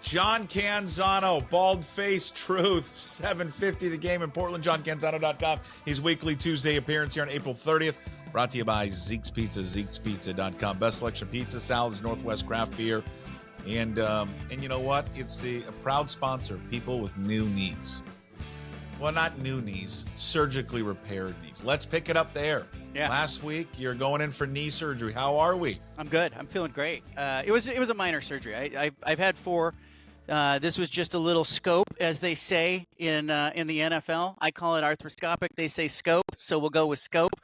John Canzano, Bald-Faced Truth, 7:50 The Game in Portland, JohnCanzano.com. His weekly Tuesday appearance here on April 30th. Brought to you by Zeke's Pizza, Zeke'sPizza.com. Best selection pizza, salads, Northwest craft beer. And you know what? It's a proud sponsor of people with new knees. Well, not new knees, surgically repaired knees. Let's pick it up there. Yeah. Last week, you're going in for knee surgery. How are we? I'm good. I'm feeling great. It was a minor surgery. I've had 4. This was just a little scope, as they say in the NFL. I call it arthroscopic. They say scope, so we'll go with scope.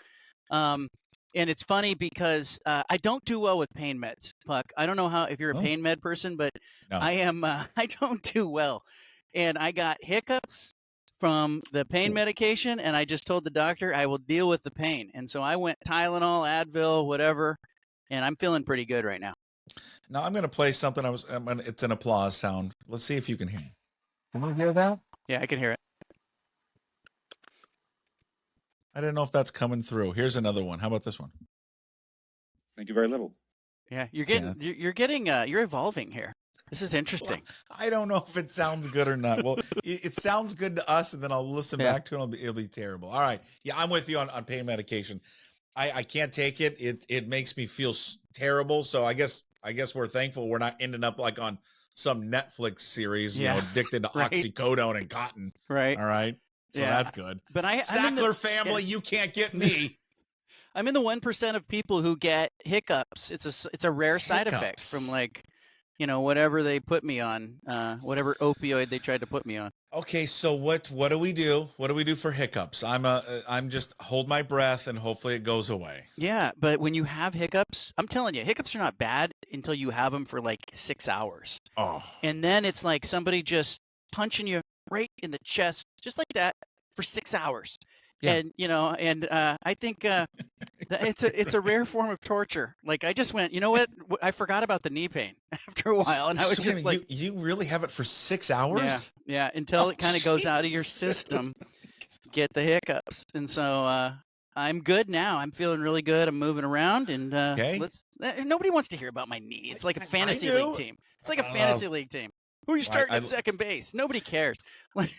And it's funny because I don't do well with pain meds, Puck. I don't know if you're a pain med person, but no. I am. I don't do well, and I got hiccups from the pain medication, and I just told the doctor I will deal with the pain. And so I went Tylenol, Advil, whatever, and I'm feeling pretty good right now. Now I'm going to play something. It's an applause sound. Let's see if you can hear it. Can you hear that? Yeah, I can hear it. I didn't know if that's coming through. Here's another one. How about this one? Thank you very little. Yeah, you're evolving here. This is interesting. Well, I don't know if it sounds good or not. Well, it sounds good to us, and then I'll listen back to it. It'll be terrible. All right. Yeah, I'm with you on pain medication. I can't take it. It makes me feel terrible. So I guess we're thankful we're not ending up like on some Netflix series, addicted to oxycodone and cotton. Right. All right. So that's good. But Sackler family, you can't get me. I'm in the 1% of people who get hiccups. It's a rare side effect from whatever they put me on, whatever opioid they tried to put me on. Okay, so what do we do? What do we do for hiccups? I'm just hold my breath and hopefully it goes away. Yeah, but when you have hiccups, I'm telling you, hiccups are not bad until you have them for like 6 hours. Oh. And then it's like somebody just punching you right in the chest, just like that, for 6 hours. Yeah. And I think it's a rare form of torture. Like I just went, you know what? I forgot about the knee pain after a while, and I was just like, you really have it for 6 hours? Yeah, until it kind of goes out of your system, get the hiccups, and so I'm good now. I'm feeling really good. I'm moving around, and nobody wants to hear about my knee. It's like a fantasy league team. It's like a fantasy league team. Who are you starting at second base? Nobody cares. Like,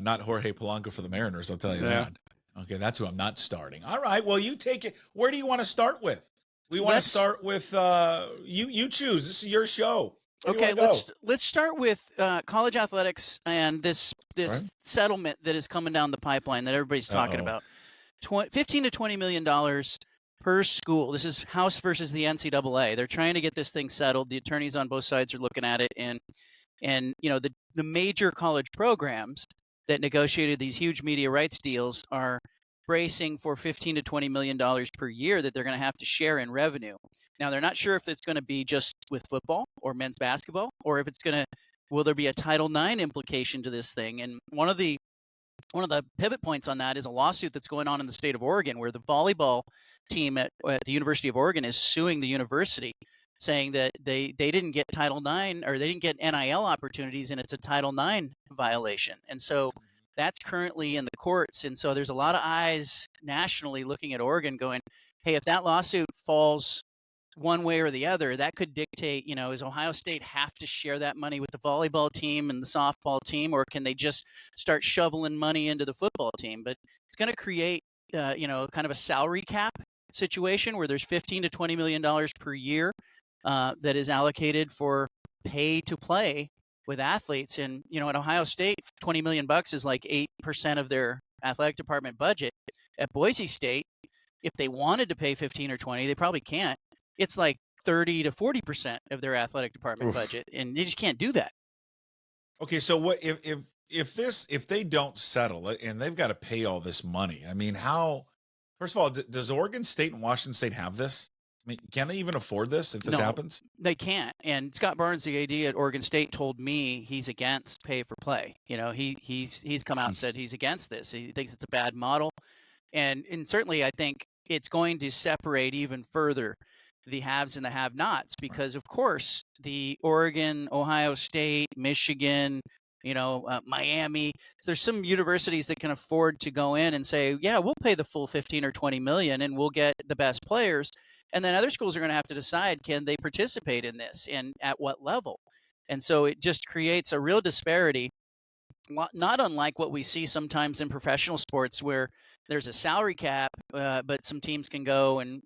Not Jorge Polanco for the Mariners, I'll tell you that. Okay, that's who I'm not starting. All right, well, you take it. Where do you want to start with? We want to start with you choose. This is your show. Okay, let's start with college athletics and this settlement that is coming down the pipeline that everybody's talking about. $15 to $20 million per school. This is House versus the NCAA. They're trying to get this thing settled. The attorneys on both sides are looking at it, and the major college programs that negotiated these huge media rights deals are bracing for $15 to $20 million per year that they're going to have to share in revenue. Now, they're not sure if it's going to be just with football or men's basketball, or if will there be a Title IX implication to this thing? And one of the pivot points on that is a lawsuit that's going on in the state of Oregon, where the volleyball team at the University of Oregon is suing the university, saying that they didn't get Title IX, or they didn't get NIL opportunities, and it's a Title IX violation. And so that's currently in the courts. And so there's a lot of eyes nationally looking at Oregon going, hey, if that lawsuit falls one way or the other, that could dictate, does Ohio State have to share that money with the volleyball team and the softball team, or can they just start shoveling money into the football team? But it's going to create, kind of a salary cap situation where there's $15 to $20 million per year that is allocated for pay to play with athletes. And, at Ohio State, $20 million is like 8% of their athletic department budget. At Boise State, if they wanted to pay 15 or 20, they probably can't. It's like 30 to 40% of their athletic department budget, and they just can't do that. Okay, so what if they don't settle it and they've got to pay all this money? I mean, how? First of all, does Oregon State and Washington State have this? I mean, can they even afford this if this happens? They can't. And Scott Barnes, the AD at Oregon State, told me he's against pay for play. He's come out and said he's against this. He thinks it's a bad model, and certainly I think it's going to separate even further the haves and the have-nots, because of course the Oregon, Ohio State, Michigan, Miami, there's some universities that can afford to go in and say, yeah, we'll pay the full 15 or 20 million and we'll get the best players. And then other schools are going to have to decide, can they participate in this and at what level? And so it just creates a real disparity, not unlike what we see sometimes in professional sports where there's a salary cap, but some teams can go and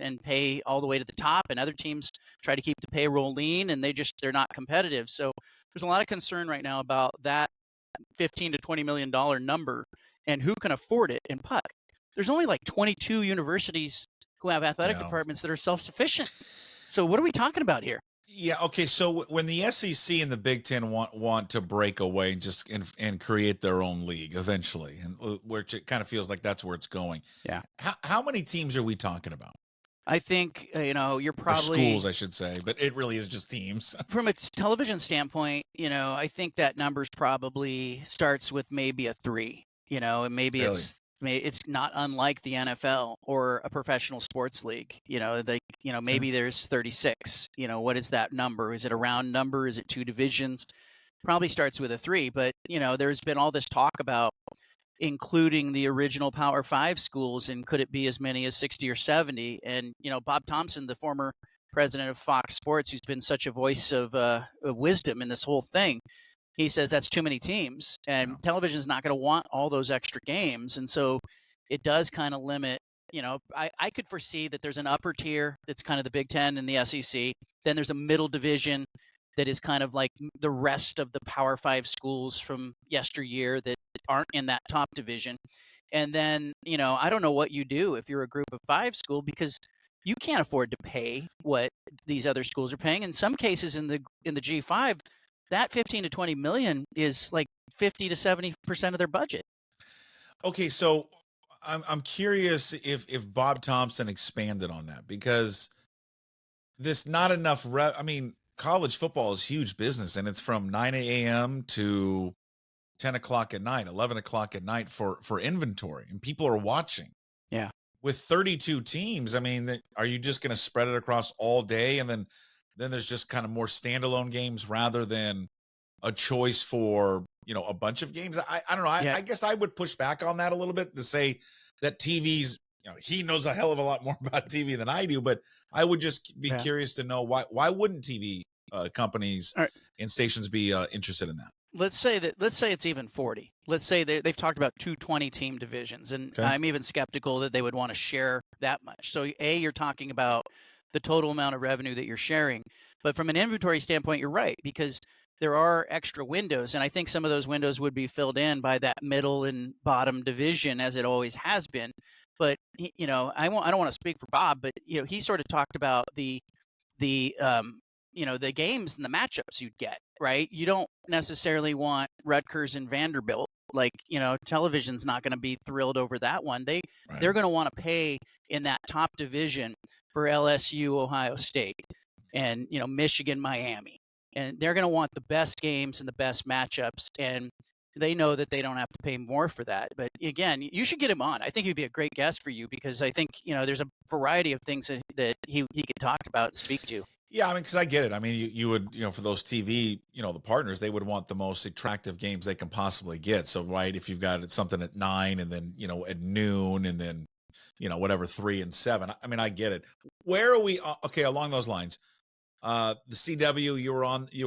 and pay all the way to the top, and other teams try to keep the payroll lean, and they're not competitive. So there's a lot of concern right now about that 15 to $20 million number and who can afford it in Puck. There's only like 22 universities who have athletic departments that are self-sufficient. So what are we talking about here? Yeah. Okay. So when the SEC and the Big Ten want to break away and just and create their own league eventually, and which it kind of feels like that's where it's going. Yeah. How many teams are we talking about? I think you're probably or schools, I should say, but it really is just teams. From a television standpoint, I think that number's probably starts with maybe a 3. And maybe Really? it's not unlike the NFL or a professional sports league. Maybe there's 36. What is that number? Is it a round number? Is it 2 divisions? Probably starts with a 3. But there's been all this talk about including the original Power 5 schools, and could it be as many as 60 or 70? And Bob Thompson, the former president of Fox Sports, who's been such a voice of wisdom in this whole thing, he says that's too many teams, and television's not going to want all those extra games. And so it does kind of limit, I could foresee that there's an upper tier that's kind of the Big Ten and the SEC. Then there's a middle division that is kind of like the rest of the Power 5 schools from yesteryear that aren't in that top division. And then, I don't know what you do if you're a group of 5 school, because you can't afford to pay what these other schools are paying. In some cases in the G5, that 15 to 20 million is like 50 to 70% of their budget. Okay, so I'm curious if Bob Thompson expanded on that, because this not enough college football is huge business, and it's from 9 a.m. to 10 o'clock at night, 11 o'clock at night for inventory, and people are watching. Yeah. With 32 teams, are you just going to spread it across all day, and then there's just kind of more standalone games rather than a choice for, a bunch of games? I don't know. I guess I would push back on that a little bit to say that TV's, he knows a hell of a lot more about TV than I do, but I would just be curious to know why wouldn't TV companies and stations be interested in that? Let's say it's even 40. Let's say they've talked about 2 20-team divisions, and I'm even skeptical that they would want to share that much. So you're talking about the total amount of revenue that you're sharing. But from an inventory standpoint, you're right, because there are extra windows, and I think some of those windows would be filled in by that middle and bottom division, as it always has been. But I don't want to speak for Bob, but he sort of talked about the games and the matchups you'd get, right? You don't necessarily want Rutgers and Vanderbilt. Television's not going to be thrilled over that one. They're going to want to pay in that top division for LSU, Ohio State, and Michigan, Miami, and they're going to want the best games and the best matchups, and they know that they don't have to pay more for that. But again, you should get him on. I think he'd be a great guest for you, because I think there's a variety of things that he could talk about and speak to. Yeah, because I get it. You would, for those TV, the partners, they would want the most attractive games they can possibly get. So, if you've got something at 9 and then, at noon and then, whatever, 3 and 7. I get it. Where are we? Okay, along those lines, the CW, you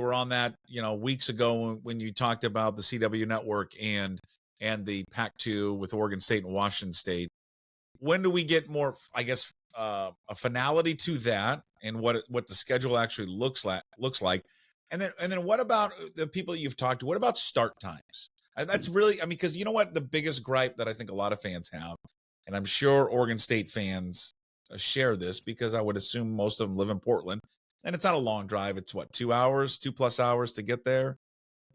were on that, weeks ago when you talked about the CW network and the Pac-2 with Oregon State and Washington State. When do we get more, I guess, a finality to that, and what the schedule actually looks like, and then what about the people you've talked to? What about start times? And that's really, because you know what, the biggest gripe that I think a lot of fans have, and I'm sure Oregon State fans share this, because I would assume most of them live in Portland, and it's not a long drive. It's 2 hours, 2+ hours to get there.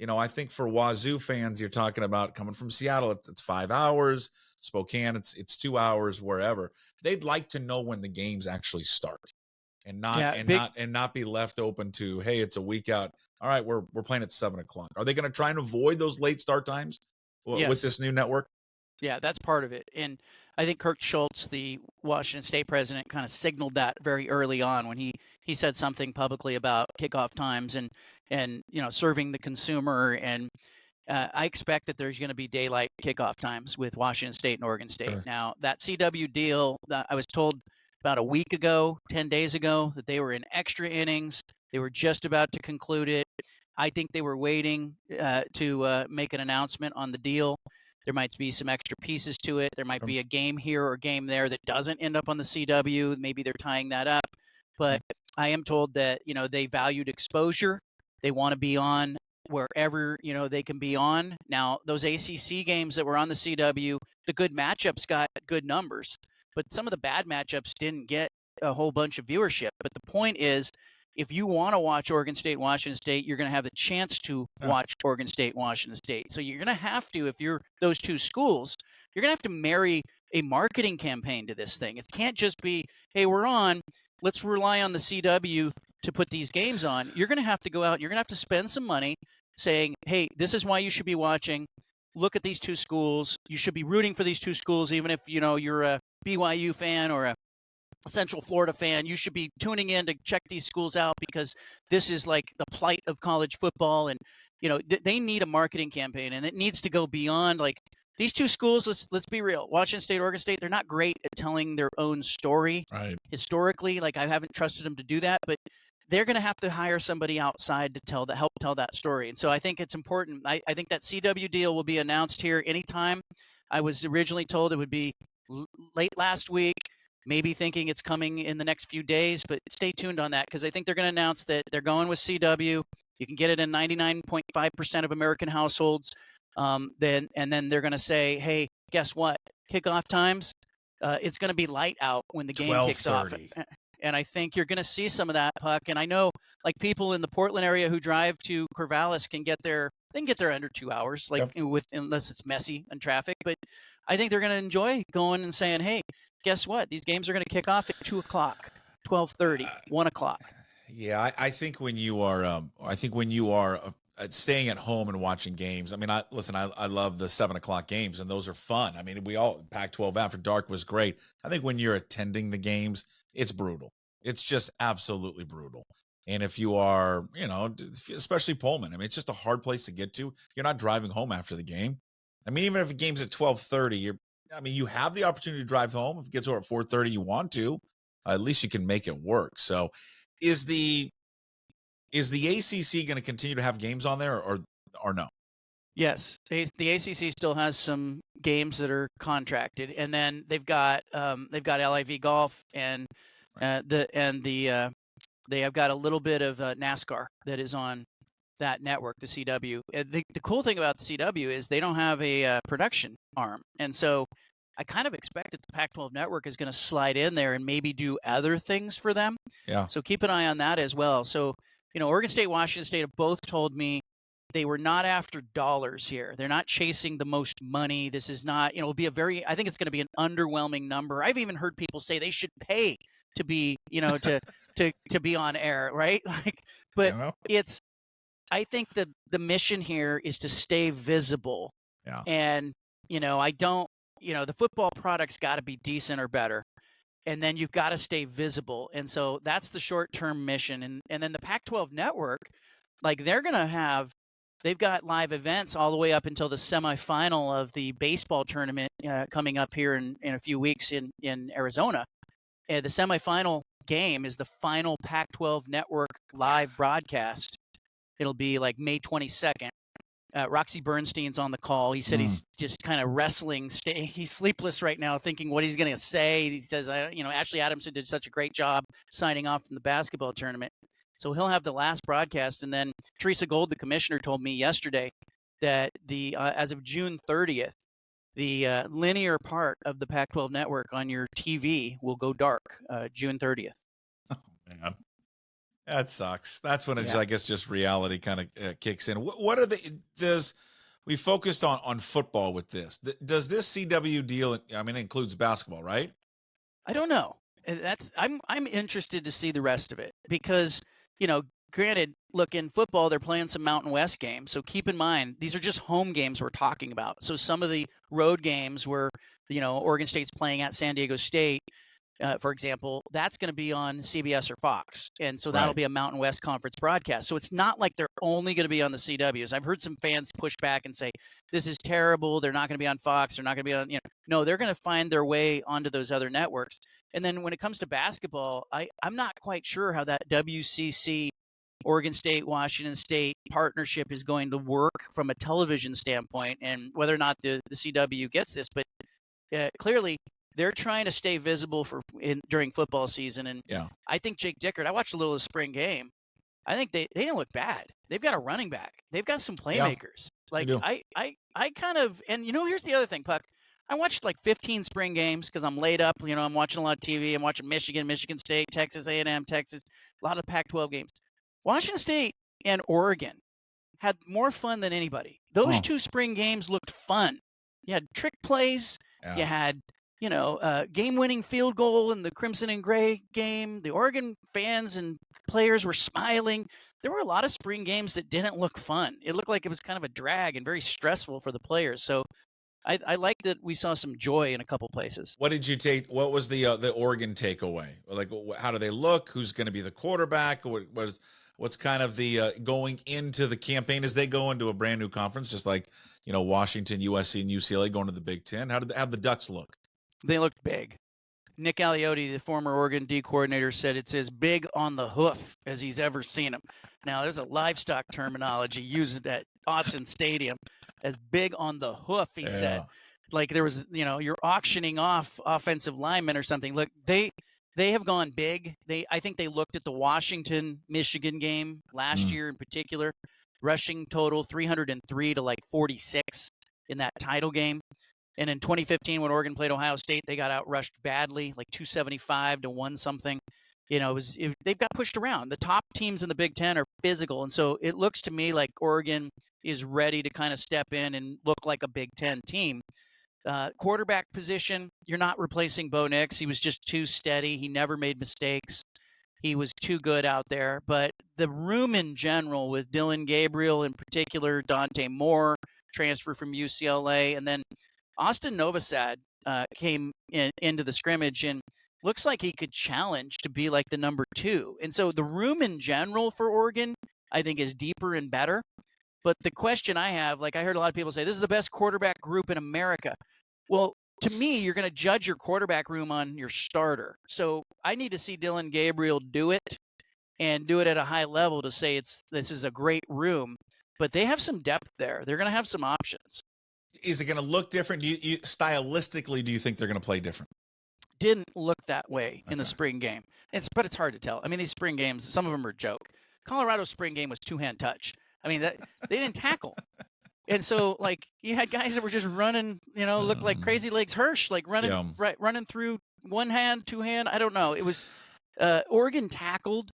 I think for Wazoo fans, you're talking about coming from Seattle, it's 5 hours. Spokane, it's 2 hours. Wherever, they'd like to know when the games actually start, and not be left open to, hey, it's a week out. All right, we're playing at 7 o'clock. Are they going to try and avoid those late start times with this new network? Yeah, that's part of it. And I think Kirk Schultz, the Washington State president, kind of signaled that very early on when he said something publicly about kickoff times and serving the consumer. And I expect that there's going to be daylight kickoff times with Washington State and Oregon State. Sure. Now, that CW deal, I was told about a week ago, 10 days ago, that they were in extra innings. They were just about to conclude it. I think they were waiting to make an announcement on the deal. There might be some extra pieces to it. There might be a game here or a game there that doesn't end up on the CW. Maybe they're tying that up. But I am told that, they valued exposure. They want to be on wherever, they can be on. Now, those ACC games that were on the CW, the good matchups got good numbers. But some of the bad matchups didn't get a whole bunch of viewership. But the point is, if you want to watch Oregon State, Washington State, you're going to have the chance to watch Oregon State, Washington State. So you're going to have to, if you're those two schools, you're going to have to marry a marketing campaign to this thing. It can't just be, hey, we're on, let's rely on the CW to put these games on. You're going to have to go out, you're going to have to spend some money saying, hey, this is why you should be watching. Look at these two schools. You should be rooting for these two schools, even if, you're a BYU fan or a Central Florida fan. You should be tuning in to check these schools out because this is like the plight of college football. And, they need a marketing campaign, and it needs to go beyond like these two schools. Let's be real. Washington State, Oregon State, they're not great at telling their own story historically. Like I haven't trusted them to do that, but they're going to have to hire somebody outside to help tell that story. And so I think it's important. I think that CW deal will be announced here anytime. I was originally told it would be late last week. Maybe thinking it's coming in the next few days, but stay tuned on that because I think they're going to announce that they're going with CW. You can get it in 99.5% of American households. Then they're going to say, hey, guess what? Kickoff times, it's going to be light out when the game kicks off. And I think you're going to see some of that, Puck. And I know like people in the Portland area who drive to Corvallis can get there under 2 hours, unless it's messy and traffic. But I think they're going to enjoy going and saying, hey, guess what? These games are going to kick off at 2 o'clock, 12:30, 1 o'clock. Yeah, I think when you are, staying at home and watching games. I mean, I love the 7 o'clock games, and those are fun. I mean, Pac-12 After Dark was great. I think when you're attending the games, it's brutal. It's just absolutely brutal. And if you are, especially Pullman, I mean, it's just a hard place to get to. You're not driving home after the game. I mean, even if a game's at 12:30, you have the opportunity to drive home. If it gets over at 4:30, you want to. At least you can make it work. So, is the ACC going to continue to have games on there, or no? Yes, the ACC still has some games that are contracted, and then they've got LIV golf and they have got a little bit of NASCAR that is on that network, the CW. The cool thing about the CW is they don't have a production arm, and so I kind of expect that the Pac-12 network is going to slide in there and maybe do other things for them. Yeah. So keep an eye on that as well. So, Oregon State, Washington State have both told me they were not after dollars here. They're not chasing the most money. This is not, it'll be I think it's going to be an underwhelming number. I've even heard people say they should pay to be, to be on air, right? I think the mission here is to stay visible. Yeah. And, the football product's got to be decent or better. And then you've got to stay visible. And so that's the short-term mission. And then the Pac-12 network, they've got live events all the way up until the semifinal of the baseball tournament coming up here in a few weeks in Arizona. The semifinal game is the final Pac-12 network live broadcast. It'll be like May 22nd. Roxy Bernstein's on the call. He said he's just kind of wrestling. He's sleepless right now thinking what he's going to say. He says, Ashley Adamson did such a great job signing off from the basketball tournament. So he'll have the last broadcast. And then Teresa Gold, the commissioner, told me yesterday that as of June 30th, the linear part of the Pac-12 network on your TV will go dark, June 30th. Oh, man. That sucks. That's when I guess just reality kind of kicks in. What are we focused on football with this? Does this CW deal? I mean, it includes basketball, right? I don't know. I'm interested to see the rest of it because granted, look, in football they're playing some Mountain West games, so keep in mind these are just home games we're talking about. So some of the road games where Oregon State's playing at San Diego State. For example, that's going to be on CBS or Fox. And so that'll be a Mountain West Conference broadcast. So it's not like they're only going to be on the CWs. I've heard some fans push back and say, this is terrible. They're not going to be on Fox. They're not going to be on, no, they're going to find their way onto those other networks. And then when it comes to basketball, I'm not quite sure how that WCC Oregon State, Washington State partnership is going to work from a television standpoint, and whether or not the CW gets this, but clearly they're trying to stay visible during football season. And I think Jake Dickert, I watched a little of the spring game. I think they didn't look bad. They've got a running back. They've got some playmakers. Like I kind of, and here's the other thing, Puck. I watched like 15 spring games because I'm laid up. I'm watching a lot of TV. I'm watching Michigan, Michigan State, Texas A&M, Texas, a lot of Pac-12 games. Washington State and Oregon had more fun than anybody. Those two spring games looked fun. You had trick plays. Yeah. You had, game-winning field goal in the Crimson and Gray game. The Oregon fans and players were smiling. There were a lot of spring games that didn't look fun. It looked like it was kind of a drag and very stressful for the players. So I like that we saw some joy in a couple places. What did you take? What was the Oregon takeaway? Like, how do they look? Who's going to be the quarterback? What's kind of the going into the campaign as they go into a brand new conference, just like Washington, USC, and UCLA going to the Big Ten? How the Ducks look? They looked big. Nick Aliotti, the former Oregon D coordinator, said it's as big on the hoof as he's ever seen them. Now, there's a livestock terminology used at Autzen Stadium. As big on the hoof, he said. Like there was, you're auctioning off offensive linemen or something. Look, they have gone big. I think they looked at the Washington-Michigan game last year in particular. Rushing total 303 to like 46 in that title game. And in 2015, when Oregon played Ohio State, they got outrushed badly, like 275 to 1 something. They've got pushed around. The top teams in the Big Ten are physical. And so it looks to me like Oregon is ready to kind of step in and look like a Big Ten team. Quarterback position, you're not replacing Bo Nix. He was just too steady. He never made mistakes. He was too good out there. But the room in general with Dylan Gabriel in particular, Dante Moore, transfer from UCLA, and then Austin Novosad came into the scrimmage and looks like he could challenge to be like the number 2. And so the room in general for Oregon, I think, is deeper and better. But the question I have, like I heard a lot of people say, this is the best quarterback group in America. Well, to me, you're going to judge your quarterback room on your starter. So I need to see Dylan Gabriel do it and do it at a high level to say this is a great room. But they have some depth there. They're going to have some options. Is it going to look different? Stylistically, do you think they're going to play different? Didn't look that way in the spring game. But it's hard to tell. I mean, these spring games, some of them are a joke. Colorado's spring game was 2-hand touch. I mean, they didn't tackle. And so, like, you had guys that were just running, looked like Crazy Legs Hirsch, like running through one hand, two hand. I don't know. It was Oregon tackled.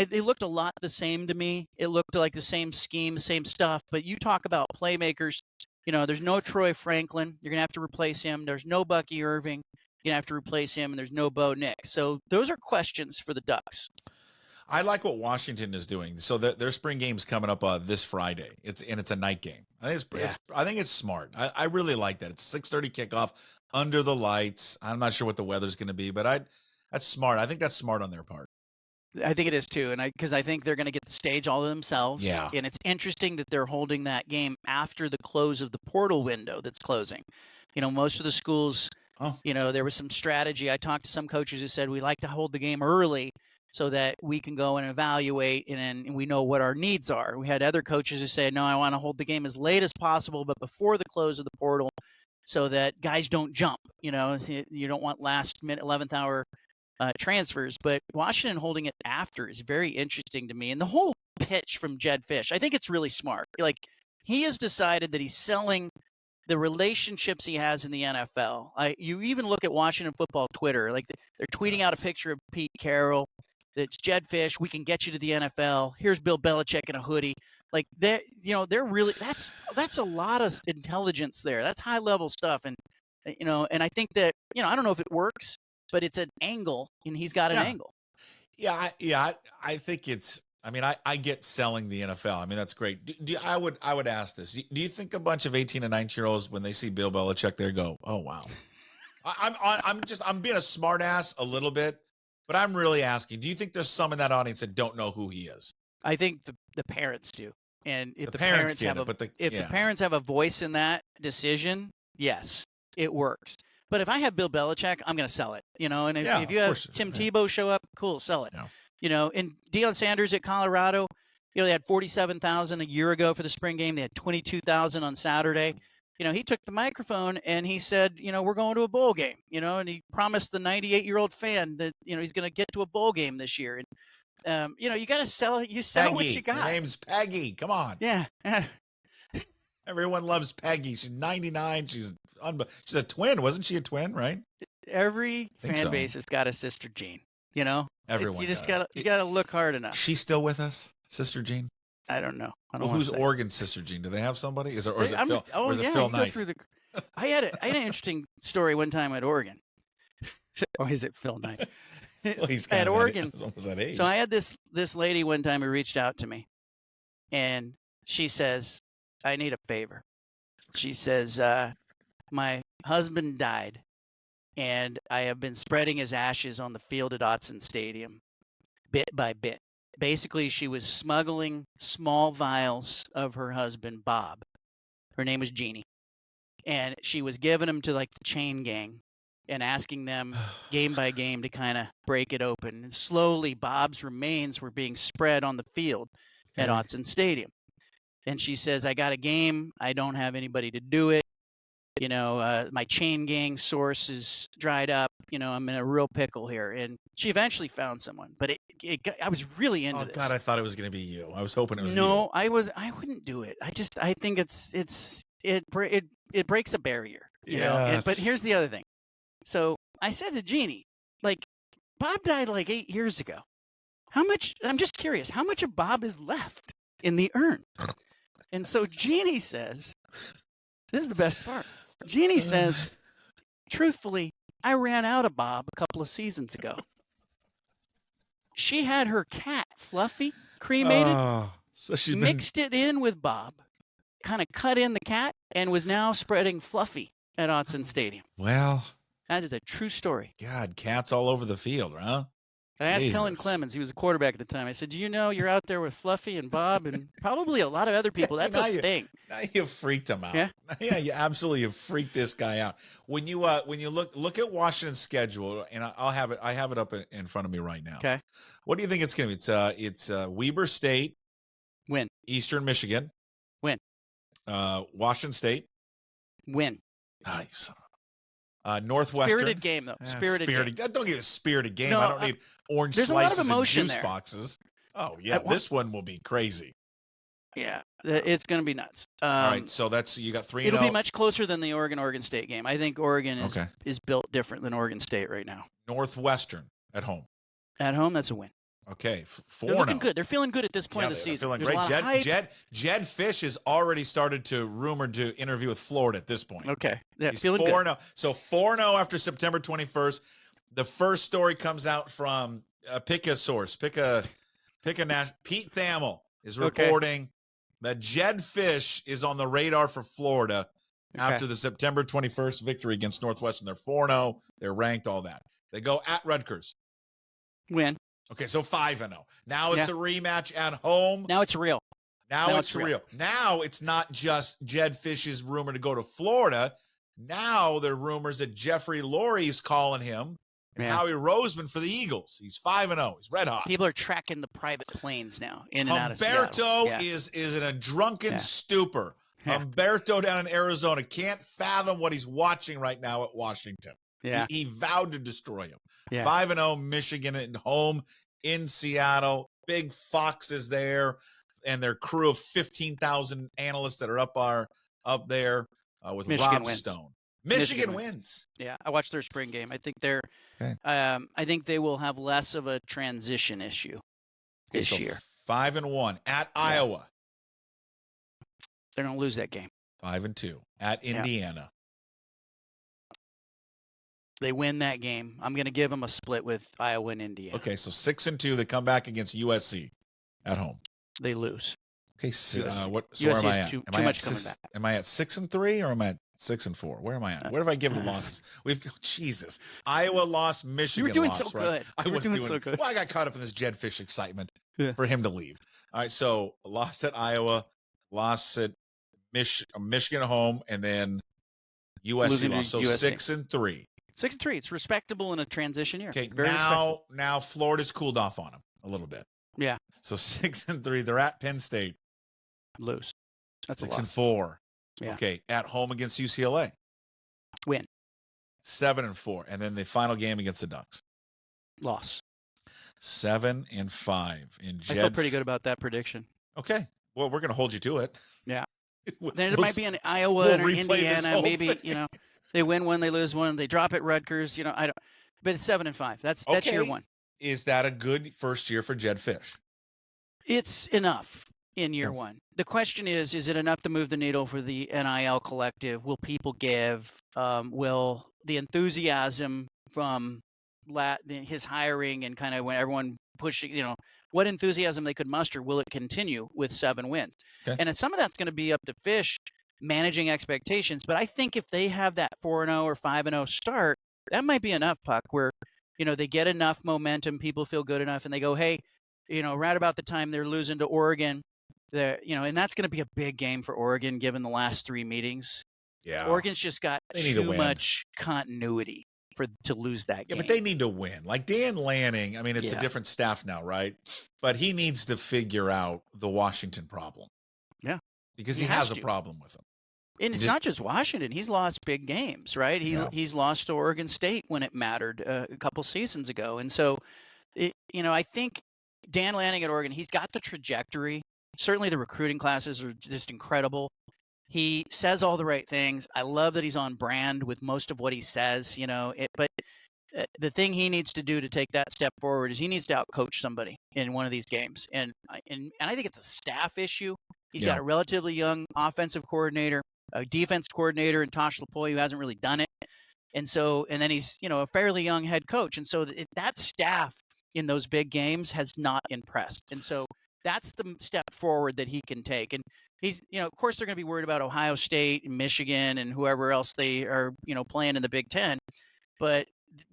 They looked a lot the same to me. It looked like the same scheme, same stuff. But you talk about playmakers. There's no Troy Franklin. You're going to have to replace him. There's no Bucky Irving. You're going to have to replace him. And there's no Bo Nix. So those are questions for the Ducks. I like what Washington is doing. So their spring game's coming up this Friday. It's a night game. I think it's smart. I really like that. It's 6:30 kickoff under the lights. I'm not sure what the weather's going to be, but that's smart. I think that's smart on their part. I think it is too, and because I think they're going to get the stage all to themselves. Yeah. And it's interesting that they're holding that game after the close of the portal window that's closing. Most of the schools, there was some strategy. I talked to some coaches who said we like to hold the game early so that we can go and evaluate and we know what our needs are. We had other coaches who said, no, I want to hold the game as late as possible, but before the close of the portal so that guys don't jump. You don't want last minute 11th hour transfers, but Washington holding it after is very interesting to me. And the whole pitch from Jedd Fisch, I think it's really smart. Like, he has decided that he's selling the relationships he has in the NFL. You even look at Washington football Twitter, like they're tweeting out a picture of Pete Carroll. It's Jedd Fisch. We can get you to the NFL. Here's Bill Belichick in a hoodie. Like they're really, that's a lot of intelligence there. That's high level stuff. And, and I think that, I don't know if it works, but it's an angle and he's got an angle. Yeah. I think it's, I get selling the NFL. I mean, that's great. I would ask this. Do you think a bunch of 18 and 19-year-olds, when they see Bill Belichick there, go, oh, wow. I'm being a smart ass a little bit, but I'm really asking, do you think there's some in that audience that don't know who he is? I think the parents do. And if the parents parents have a voice in that decision, yes, it works. But if I have Bill Belichick, I'm going to sell it, and if you have Tim Tebow show up, cool, sell it. Yeah. And Deion Sanders at Colorado, they had 47,000 a year ago for the spring game. They had 22,000 on Saturday. He took the microphone and he said, we're going to a bowl game, and he promised the 98-year-old fan that, he's going to get to a bowl game this year. And, you got to sell it. You sell Peggy. what you got. Her name's Peggy. Come on. Yeah. Everyone loves Peggy. She's 99. She's a twin. Wasn't she a twin, right? Every fan base has got a Sister Jean, Everyone You just does. got to look hard enough. She's still with us, Sister Jean? I don't know. Who's Oregon's Sister Jean? Do they have somebody? Is it Phil? Oh, or is yeah, it Phil Knight? I had an interesting story one time at Oregon. Or is it Phil Knight? Well, he's at Oregon. He's almost that age. So I had this lady one time who reached out to me, and she says, "I need a favor." She says, "My husband died, and I have been spreading his ashes on the field at Autzen Stadium, bit by bit." Basically, she was smuggling small vials of her husband, Bob. Her name was Jeannie. And she was giving them to the chain gang and asking them game by game to kind of break it open. And slowly, Bob's remains were being spread on the field at Autzen Stadium. And she says, "I got a game. I don't have anybody to do it. My chain gang source is dried up. I'm in a real pickle here." And she eventually found someone, but I was really into this. Oh God, I thought it was going to be you. I was hoping it was you. No, I wouldn't do it. I think it breaks a barrier, but here's the other thing. So I said to Jeannie, Bob died 8 years ago. I'm just curious, how much of Bob is left in the urn? And so Jeannie says, this is the best part. Jeannie says, "Truthfully, I ran out of Bob a couple of seasons ago." She had her cat, Fluffy, cremated, so mixed it in with Bob, kind of cut in the cat, and was now spreading Fluffy at Autzen Stadium. Well, that is a true story. God, cats all over the field, huh? I asked Kellen Clemens, he was a quarterback at the time. I said, "Do you know you're out there with Fluffy and Bob and probably a lot of other people?" That's a thing. Now you freaked him out. Yeah, yeah, you absolutely have freaked this guy out. When you look at Washington's schedule, and I have it up in front of me right now. Okay. What do you think it's going to be? It's Weber State, win. Eastern Michigan, win. Washington State, win. Ah, you son of Northwestern. Spirited game, though. Spirited game. Don't give it a spirited game. No, I don't need orange there's slices a lot of emotion and juice there. boxes. Oh, yeah. This one will be crazy. Yeah, it's going to be nuts. All right, so you got 3-0. It'll be much closer than the Oregon State game. I think Oregon is built different than Oregon State right now. Northwestern at home. At home, that's a win. Okay, 4-0. They're looking good. They're feeling good at this point of the season. Feeling great. Jed Fish has already started rumored to interview with Florida at this point. Okay, yeah, he's feeling 4-0. good. So 4-0 after September 21st. The first story comes out from pick a source. Pete Thamel is reporting that Jed Fish is on the radar for Florida after the September 21st victory against Northwestern. They're 4-0. They're ranked, all that. They go at Rutgers. Win. Okay, so 5-0. Now it's a rematch at home. Now it's real. Now it's real. Now it's not just Jed Fish's rumor to go to Florida. Now there are rumors that Jeffrey Lurie's calling him and Howie Roseman for the Eagles. He's 5-0. He's red hot. People are tracking the private planes now in and out of Humberto is in a drunken stupor. Humberto down in Arizona can't fathom what he's watching right now at Washington. Yeah. He vowed to destroy him. Yeah. 5-0 Michigan at home in Seattle. Big Fox is there, and their crew of 15,000 analysts that are up there with Michigan Rob wins. Stone. Michigan wins. Yeah, I watched their spring game. I think I think they will have less of a transition issue this year. 5-1 at Iowa. They're going to lose that game. 5-2 at Indiana. They win that game. I'm going to give them a split with Iowa and Indiana. Okay, so 6-2. They come back against USC at home. They lose. Okay, so USC. where am I at? Too much coming back. Am I at 6-3 or am I at 6-4? Where am I at? Where have I given losses? Jesus. Iowa lost, Michigan You were doing lost, so right? good. I was doing so good. Well, I got caught up in this Jed Fish excitement for him to leave. All right, so lost at Iowa, lost at Michigan at home, and then USC lost. So 6-3. 6-3. It's respectable in a transition year. Okay, Very now Florida's cooled off on them. a little bit. Yeah. So 6-3. They're at Penn State. Lose. That's a loss. 6-4. Yeah. Okay, at home against UCLA. Win. 7-4, and then the final game against the Ducks. Loss. 7-5. I feel pretty good about that prediction. Okay. Well, we're going to hold you to it. Yeah. Then it might be an Iowa or Indiana. Maybe they win one, they lose one, they drop at Rutgers. I don't. But it's 7-5. That's year one. Is that a good first year for Jedd Fisch? It's enough in year one. The question is it enough to move the needle for the NIL collective? Will people give? Will the enthusiasm from his hiring and kind of when everyone pushing, what enthusiasm they could muster, will it continue with 7 wins? Okay. And some of that's going to be up to Fisch managing expectations. But I think if they have that 4-0 or 5-0 start, that might be enough, Puck, where, they get enough momentum, people feel good enough, and they go, hey, right about the time they're losing to Oregon, and that's going to be a big game for Oregon given the last 3 meetings. Yeah. Oregon's just got too much continuity to lose that game. Yeah, but they need to win. Like Dan Lanning, I mean, it's a different staff now, right? But he needs to figure out the Washington problem. Yeah. Because he has a problem with them. And it's not just Washington. He's lost big games, right? He's lost to Oregon State when it mattered a couple seasons ago. And so, I think Dan Lanning at Oregon, he's got the trajectory. Certainly the recruiting classes are just incredible. He says all the right things. I love that he's on brand with most of what he says, but the thing he needs to do to take that step forward is he needs to outcoach somebody in one of these games. And I think it's a staff issue. He's got a relatively young offensive coordinator, a defense coordinator in Tosh Lapoy who hasn't really done it. And then he's, a fairly young head coach. And so that staff in those big games has not impressed. And so that's the step forward that he can take. And he's, of course they're going to be worried about Ohio State and Michigan and whoever else they are, playing in the Big Ten. But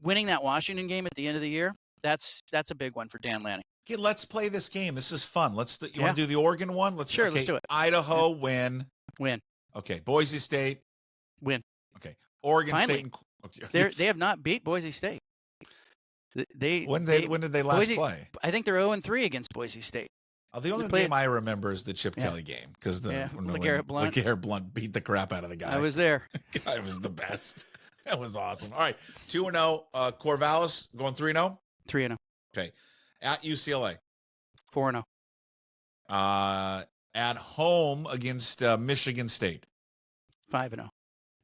winning that Washington game at the end of the year, that's a big one for Dan Lanning. Okay, let's play this game. This is fun. You want to do the Oregon one? Let's Idaho, win. Okay, Boise State, win. Okay, Oregon State. They have not beat Boise State. When did they last play? I think they're 0-3 against Boise State. The only game I remember is the Chip Kelly game because LeGarrette Blunt beat the crap out of the guy. I was there. Guy was the best. That was awesome. All right, 2-0. Corvallis going 3-0. 3-0. Okay, at UCLA. 4-0. At home against Michigan State. 5-0.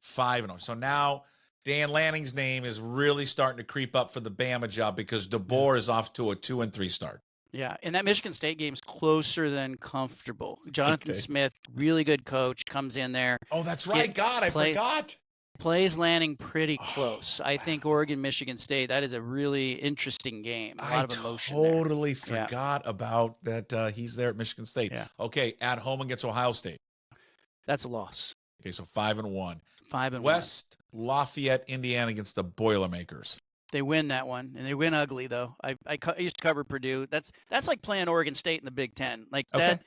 5-0. So now Dan Lanning's name is really starting to creep up for the Bama job because DeBoer is off to a 2-3 start. Yeah, and that Michigan State game's closer than comfortable. Jonathan Smith, really good coach, comes in there. Oh, that's right. I forgot. Plays Lanning pretty close. I think Oregon, Michigan State, that is a really interesting game. A lot of emotion totally forgot about that he's there at Michigan State. Yeah. Okay, at home against Ohio State. That's a loss. Okay, so 5-1. 5-1. West Lafayette, Indiana against the Boilermakers. They win that one, and they win ugly though. I used to cover Purdue. That's like playing Oregon State in the Big Ten. Like that,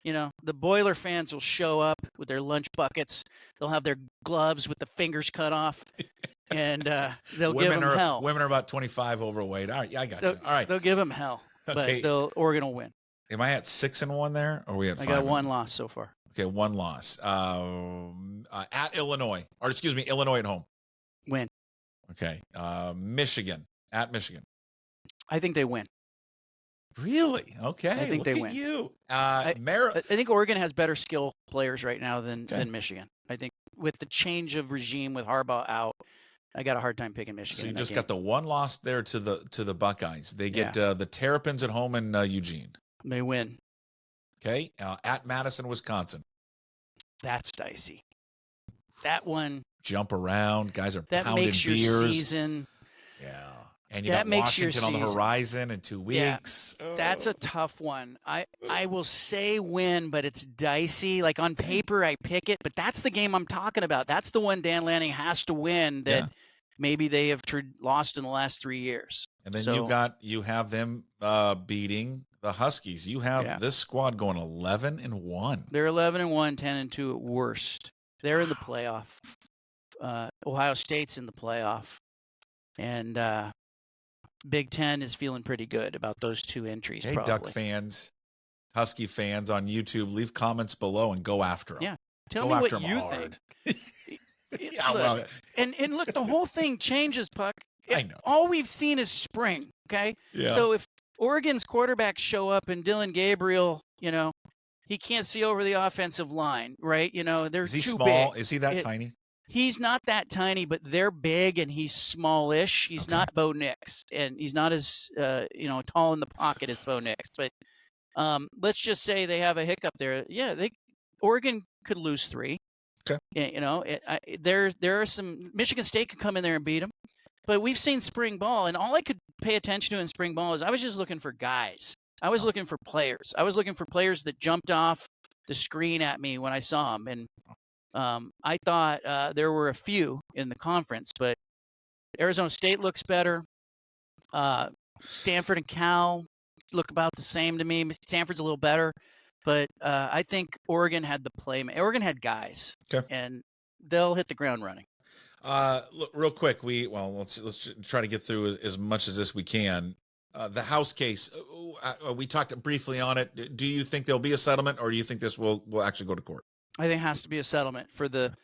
the Boiler fans will show up with their lunch buckets. They'll have their gloves with the fingers cut off, and they'll give them hell. Women are about 25 overweight. All right, I got you. All right, they'll give them hell, but Oregon will win. Am I at 6-1 there, or are we at 5? I got 1 loss so far. Okay, 1 loss. At Illinois, or excuse me, Illinois at home. Win. Okay. Michigan. At Michigan. I think they win. Really? Okay. I think they win. You. I think Oregon has better skill players right now than Michigan. I think with the change of regime with Harbaugh out, I got a hard time picking Michigan. So you just got the 1 loss there to the Buckeyes. They get the Terrapins at home in Eugene. They win. Okay. At Madison, Wisconsin. That's dicey. That one. Jump around. Guys are pounding beers. That makes your season. Yeah. And you got Washington on the horizon in 2 weeks. Yeah, that's a tough one. I will say win, but it's dicey. Like on paper, I pick it, but that's the game I'm talking about. That's the one Dan Lanning has to win that maybe they have lost in the last 3 years. And then you have them beating the Huskies. You have this squad going 11-1. They're 11-1, 10-2 at worst. They're in the playoff. Ohio State's in the playoff. And Big Ten is feeling pretty good about those two entries. Hey, probably. Duck fans, Husky fans on YouTube, leave comments below and go after them. Yeah, tell go me after what them you hard. think. Yeah, look, well, and look, the whole thing changes, Puck. I know. All we've seen is spring. Okay, Yeah. So if Oregon's quarterbacks show up and Dylan Gabriel, he can't see over the offensive line, right? They're Is he too small? big. Is he that tiny? He's not that tiny, but they're big and he's smallish. He's not Bo Nix, and he's not as tall in the pocket as Bo Nix. But let's just say they have a hiccup there. Yeah, Oregon could lose 3. Okay. There are some. Michigan State could come in there and beat them, but we've seen spring ball, and all I could pay attention to in spring ball is I was just looking for guys. I was looking for players. I was looking for players that jumped off the screen at me when I saw them, and I thought there were a few in the conference, but Arizona State looks better. Stanford and Cal look about the same to me. Stanford's a little better, but I think Oregon had the play. Oregon had guys, and they'll hit the ground running. Look, real quick, let's try to get through as much as this we can. The House case, we talked briefly on it. Do you think there'll be a settlement, or do you think this will actually go to court? I think it has to be a settlement for the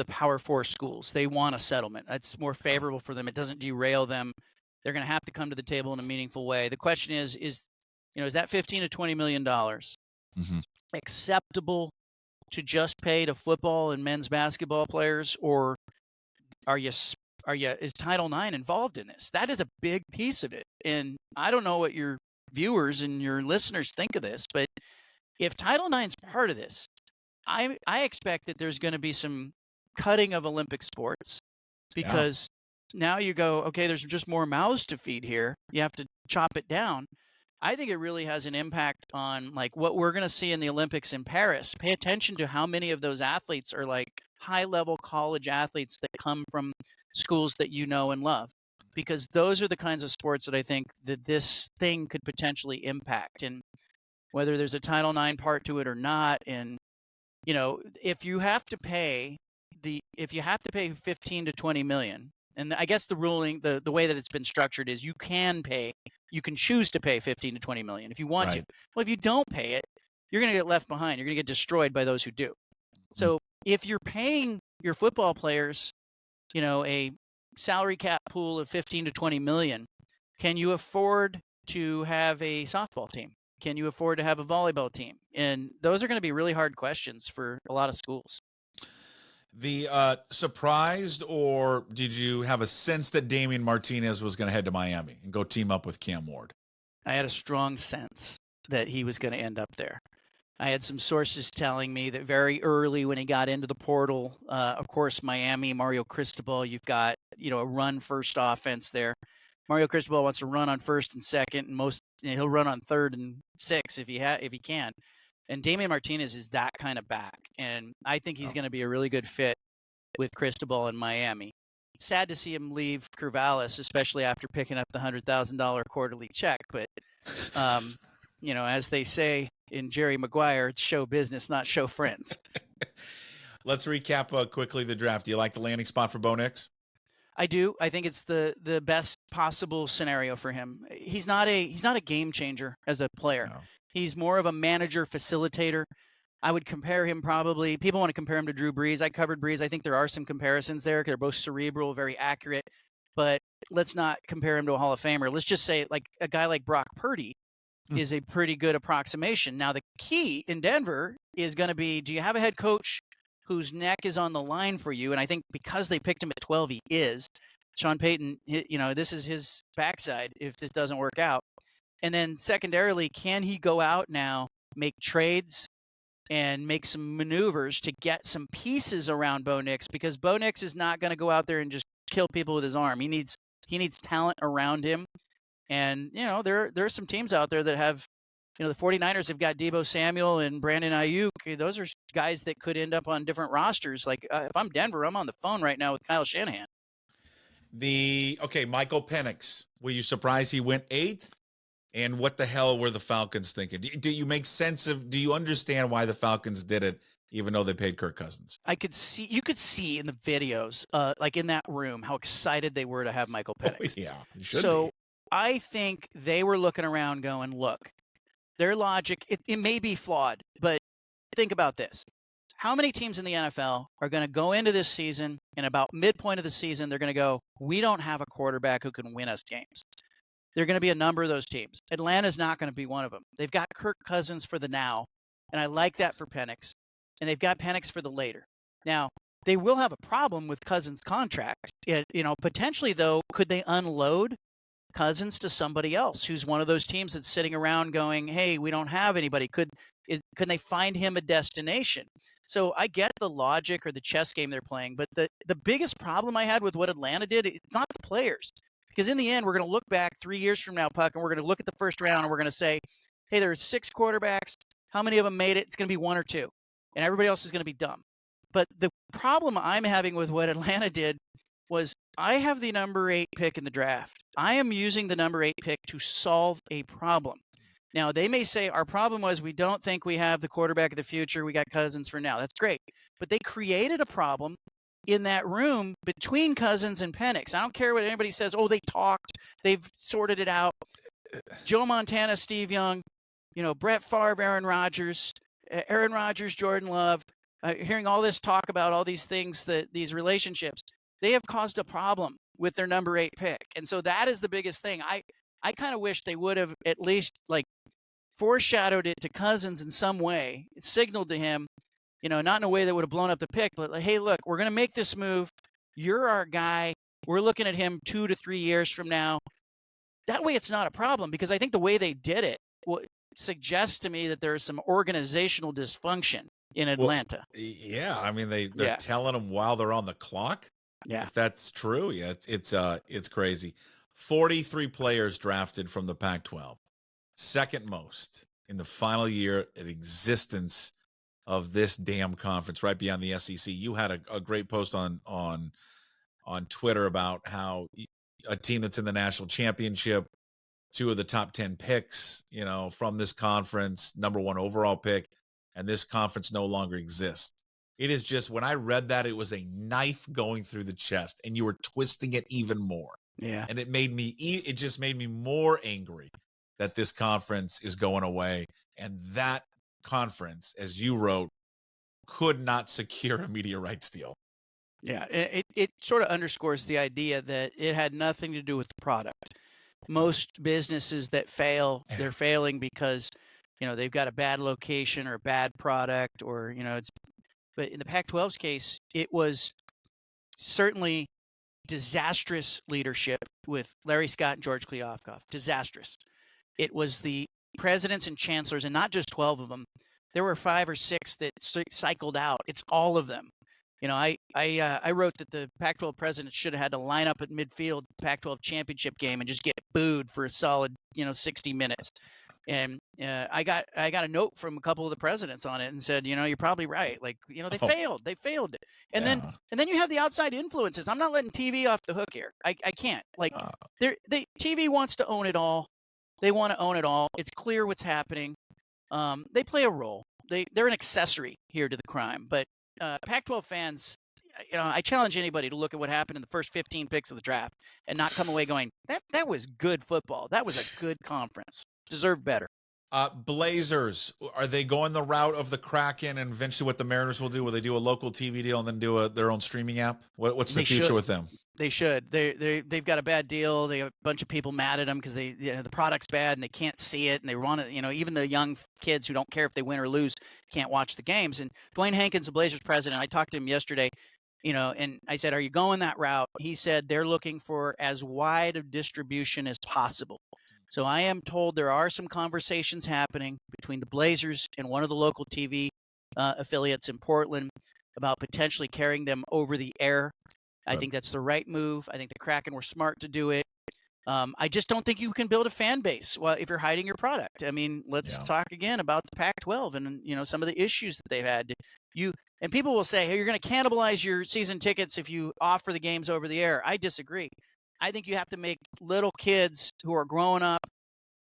Power 4 schools. They want a settlement. It's more favorable for them. It doesn't derail them. They're going to have to come to the table in a meaningful way. The question is that $15 to $20 million acceptable to just pay to football and men's basketball players, or is Title IX involved in this? That is a big piece of it. And I don't know what your viewers and your listeners think of this, but if Title IX is part of this, I expect that there's going to be some cutting of Olympic sports, because now you go, okay, there's just more mouths to feed here. You have to chop it down. I think it really has an impact on what we're going to see in the Olympics in Paris. Pay attention to how many of those athletes are high-level college athletes that come from schools that you know and love, because those are the kinds of sports that I think that this thing could potentially impact. And whether there's a Title IX part to it or not, and if you have to pay 15 to 20 million, and I guess the ruling, the way that it's been structured is you can choose to pay 15 to 20 million if you want to. Well, if you don't pay it, you're going to get left behind. You're going to get destroyed by those who do. So if you're paying your football players, a salary cap pool of 15 to 20 million, can you afford to have a softball team? Can you afford to have a volleyball team? And those are going to be really hard questions for a lot of schools. The surprised, or did you have a sense that Damian Martinez was going to head to Miami and go team up with Cam Ward? I had a strong sense that he was going to end up there. I had some sources telling me that very early when he got into the portal, of course, Miami, Mario Cristobal, you've got, a run-first offense there. Mario Cristobal wants to run on first and second, and he'll run on third and 6 if he can. And Damian Martinez is that kind of back, and I think he's going to be a really good fit with Cristobal in Miami. Sad to see him leave Corvallis, especially after picking up the $100,000 quarterly check. But, as they say in Jerry Maguire, it's show business, not show friends. Let's recap quickly the draft. Do you like the landing spot for Bo Nix? I do. I think it's the best possible scenario for him. He's not a game changer as a player. No. He's more of a manager facilitator. I would compare him people want to compare him to Drew Brees. I covered Brees. I think there are some comparisons there. They're both cerebral, very accurate, but let's not compare him to a Hall of Famer. Let's just say a guy like Brock Purdy is a pretty good approximation. Now, the key in Denver is going to be, do you have a head coach whose neck is on the line for you? And I think because they picked him at 12, he is. Sean Payton, this is his backside if this doesn't work out. And then secondarily, can he go out now, make trades, and make some maneuvers to get some pieces around Bo Nix? Because Bo Nix is not going to go out there and just kill people with his arm. He needs talent around him. And, there are some teams out there that have, the 49ers have got Deebo Samuel and Brandon Ayuk. Those are guys that could end up on different rosters. If I'm Denver, I'm on the phone right now with Kyle Shanahan. Michael Penix. Were you surprised he went 8th? And what the hell were the Falcons thinking? Do you make sense of? Do you understand why the Falcons did it, even though they paid Kirk Cousins? You could see in the videos, in that room, how excited they were to have Michael Penix. Oh, yeah, you should be. I think they were looking around going, look, their logic, it may be flawed, but think about this. How many teams in the NFL are going to go into this season and about midpoint of the season, they're going to go, we don't have a quarterback who can win us games. There are going to be a number of those teams. Atlanta's not going to be one of them. They've got Kirk Cousins for the now, and I like that for Penix, and they've got Penix for the later. Now, they will have a problem with Cousins' contract. Potentially, though, could they unload Cousins to somebody else who's one of those teams that's sitting around going, hey, we don't have anybody. Could they find him a destination? So I get the logic or the chess game they're playing, but the biggest problem I had with what Atlanta did, it's not the players. Because in the end, we're going to look back 3 years from now, Puck, and we're going to look at the first round and we're going to say, hey, there's 6 quarterbacks. How many of them made it? It's going to be 1 or 2. And everybody else is going to be dumb. But the problem I'm having with what Atlanta did was I have the number 8 pick in the draft. I am using the number 8 pick to solve a problem. Now, they may say our problem was we don't think we have the quarterback of the future. We got Cousins for now. That's great. But they created a problem in that room between Cousins and Penix. I don't care what anybody says. Oh, they talked. They've sorted it out. Joe Montana, Steve Young, Brett Favre, Aaron Rodgers, Jordan Love, hearing all this talk about all these things, these relationships, they have caused a problem with their number 8 pick. And so that is the biggest thing. I kind of wish they would have at least foreshadowed it to Cousins in some way. It signaled to him, not in a way that would have blown up the pick, but hey, look, we're going to make this move. You're our guy. We're looking at him 2 to 3 years from now. That way it's not a problem, because I think the way they did it suggests to me that there is some organizational dysfunction in Atlanta. Well, yeah. I mean, they're telling them while they're on the clock. Yeah. If that's true, yeah, it's crazy. 43 players drafted from the Pac-12. Second most in the final year of existence of this damn conference, right beyond the SEC. You had a great post on Twitter about how a team that's in the national championship, 2 of the top 10 picks, from this conference, number 1 overall pick, and this conference no longer exists. It is just, when I read that, it was a knife going through the chest, and you were twisting it even more. Yeah. And it just made me more angry that this conference is going away. And that conference, as you wrote, could not secure a media rights deal. Yeah, it sort of underscores the idea that it had nothing to do with the product. Most businesses that fail, they're failing because, they've got a bad location or a bad product, or, but in the Pac-12's case, it was certainly disastrous leadership with Larry Scott and George Kliavkoff. Disastrous. It was the presidents and chancellors, and not just 12 of them. There were 5 or 6 that cycled out. It's all of them. I wrote that the Pac-12 presidents should have had to line up at midfield Pac-12 championship game and just get booed for a solid 60 minutes. And I got a note from a couple of the presidents on it and said, you're probably right. They failed. They failed. And then you have the outside influences. I'm not letting TV off the hook here. I can't. TV wants to own it all. They want to own it all. It's clear what's happening. They play a role. They're an accessory here to the crime. But Pac-12 fans, I challenge anybody to look at what happened in the first 15 picks of the draft and not come away going, that was good football. That was a good conference. Deserved better. Blazers, are they going the route of the Kraken and eventually what the Mariners will do? Will they do a local TV deal and then do their own streaming app? What's the future with them? They should. They've got a bad deal. They have a bunch of people mad at them because the product's bad and they can't see it, and they want to. Even the young kids who don't care if they win or lose can't watch the games. And Dwayne Hankins, the Blazers president, I talked to him yesterday. And I said, "Are you going that route?" He said they're looking for as wide a distribution as possible. So I am told there are some conversations happening between the Blazers and one of the local TV affiliates in Portland about potentially carrying them over the air. I think that's the right move. I think the Kraken were smart to do it. I just don't think you can build a fan base if you're hiding your product. I mean, let's talk again about the Pac-12 and some of the issues that they've had. And people will say, hey, you're going to cannibalize your season tickets if you offer the games over the air. I disagree. I think you have to make little kids who are growing up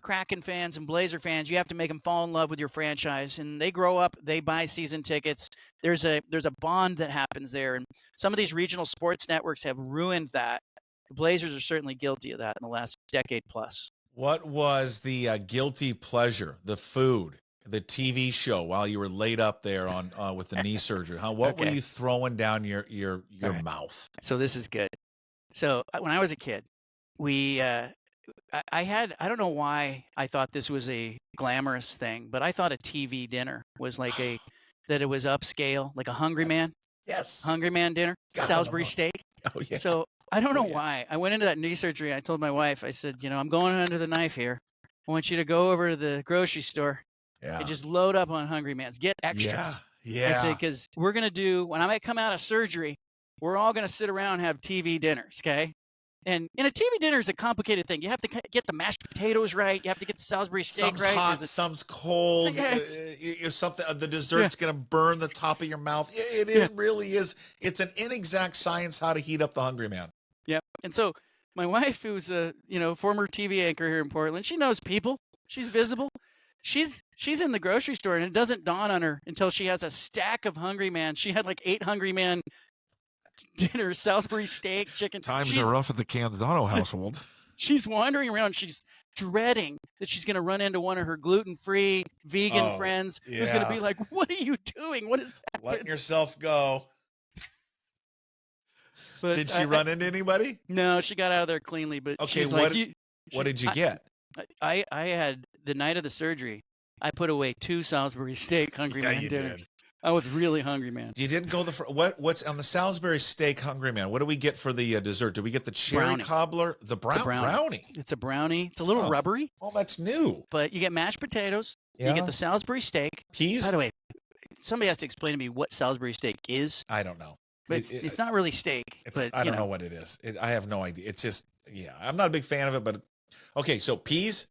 Kraken fans and Blazer fans, you have to make them fall in love with your franchise. And they grow up, they buy season tickets. There's a bond that happens there. And some of these regional sports networks have ruined that the Blazers are certainly guilty of that in the last decade plus. What was the guilty pleasure? The food, the TV show while you were laid up there on with the knee surgery? What were you throwing down your mouth? So this is good. So when I was a kid, I don't know why I thought this was a glamorous thing, but I thought a TV dinner was like that it was upscale, like a Hungry Man. Yes. Hungry Man dinner, Salisbury steak. Oh, yeah. So I don't know why. I went into that knee surgery. I told my wife, I said, I'm going under the knife here. I want you to go over to the grocery store and just load up on Hungry Man's. Get extras. Yeah. I said, because we're going to do, when I come out of surgery, we're all going to sit around and have TV dinners, okay? And a TV dinner is a complicated thing. You have to get the mashed potatoes right. You have to get the Salisbury steak some's right. Hot, some's cold. Yeah, something. The dessert's going to burn the top of your mouth. It really is. It's an inexact science how to heat up the Hungry Man. Yep. And so my wife, who's a former TV anchor here in Portland, she knows people. She's visible. She's in the grocery store, and it doesn't dawn on her until she has a stack of Hungry Man. She had like 8 Hungry Man dinner, Salisbury steak, chicken. Times are rough at the Canzano household. She's wandering around. She's dreading that she's going to run into one of her gluten-free vegan friends who's going to be like, "What are you doing? What is that?" Letting yourself go. But did she run into anybody? No, she got out of there cleanly. But okay, she's what did you get? I had the night of the surgery. I put away 2 Salisbury steak Hungry Man dinners. Did. I was really hungry, man. You didn't go what's on the Salisbury steak Hungry Man? What do we get for the dessert? Do we get the cherry cobbler? The brownie. It's a brownie. It's a little rubbery. Oh, that's new. But you get mashed potatoes. Yeah. You get the Salisbury steak. Peas? By the way, somebody has to explain to me what Salisbury steak is. I don't know. But it's not really steak. I don't know what it is. I have no idea. It's just, I'm not a big fan of it, but okay, so peas?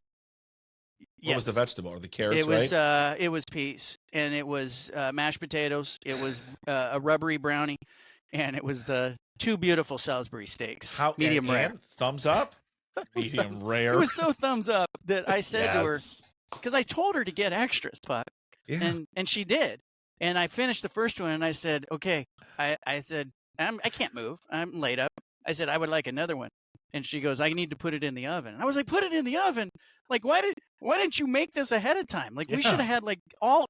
What was the vegetable or the carrots, right? It was peas, and it was mashed potatoes. It was a rubbery brownie, and it was 2 beautiful Salisbury steaks. Medium rare. Thumbs up? Medium rare. It was so thumbs up that I said to her, because I told her to get extras, Puck, and she did. And I finished the first one, and I said, okay. I said, I can't move. I'm laid up. I said, I would like another one. And she goes, I need to put it in the oven. And I was like, put it in the oven? Like, why didn't you make this ahead of time? Like, we should have had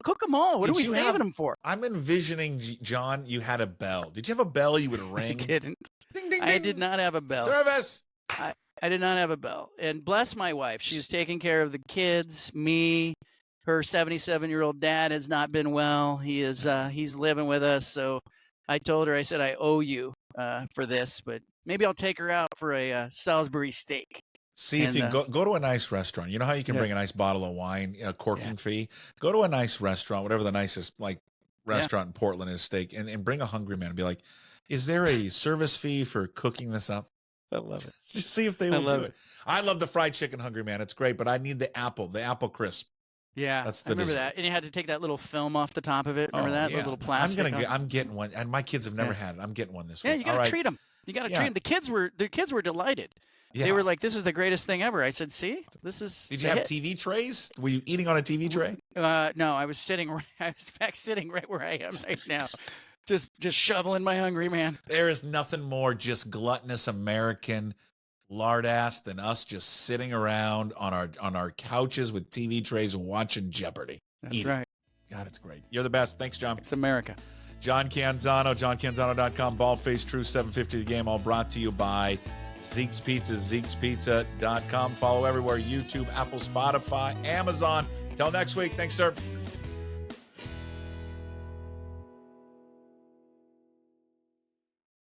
cook them all. What are we saving them for? I'm envisioning, John, you had a bell. Did you have a bell you would ring? I didn't. Ding, ding, ding. I did not have a bell. Service. I did not have a bell. And bless my wife. She was taking care of the kids, me. Her 77-year-old dad has not been well. He's living with us. So I told her, I said, I owe you for this, but maybe I'll take her out for a Salisbury steak. See, if you go to a nice restaurant, you know how you can bring a nice bottle of wine, corking fee? Go to a nice restaurant, whatever the nicest restaurant in Portland is, steak, and bring a Hungry Man and be like, is there a service fee for cooking this up? I love it. Just see if they will do it. I love the fried chicken Hungry Man. It's great, but I need the apple crisp. Yeah, that's the I remember dessert. that. And you had to take that little film off the top of it. Remember that? The little plastic. I'm getting one, and my kids have never had it. I'm getting one this week. Yeah, you got to treat them. You got to treat them. The kids were delighted. Yeah. They were like, "This is the greatest thing ever." I said, "See, this is." Did you have TV trays? Were you eating on a TV tray? No, I was sitting. I was back sitting right where I am right now, just shoveling my Hungry Man. There is nothing more just gluttonous American lard ass than us just sitting around on our couches with TV trays watching Jeopardy. That's right. God, it's great. You're the best. Thanks, John. It's America. John Canzano, JohnCanzano.com, Bald-Faced Truth, 750 The Game, all brought to you by Zeke's Pizza, Zeke'sPizza.com. Follow everywhere, YouTube, Apple, Spotify, Amazon. Until next week, thanks, sir.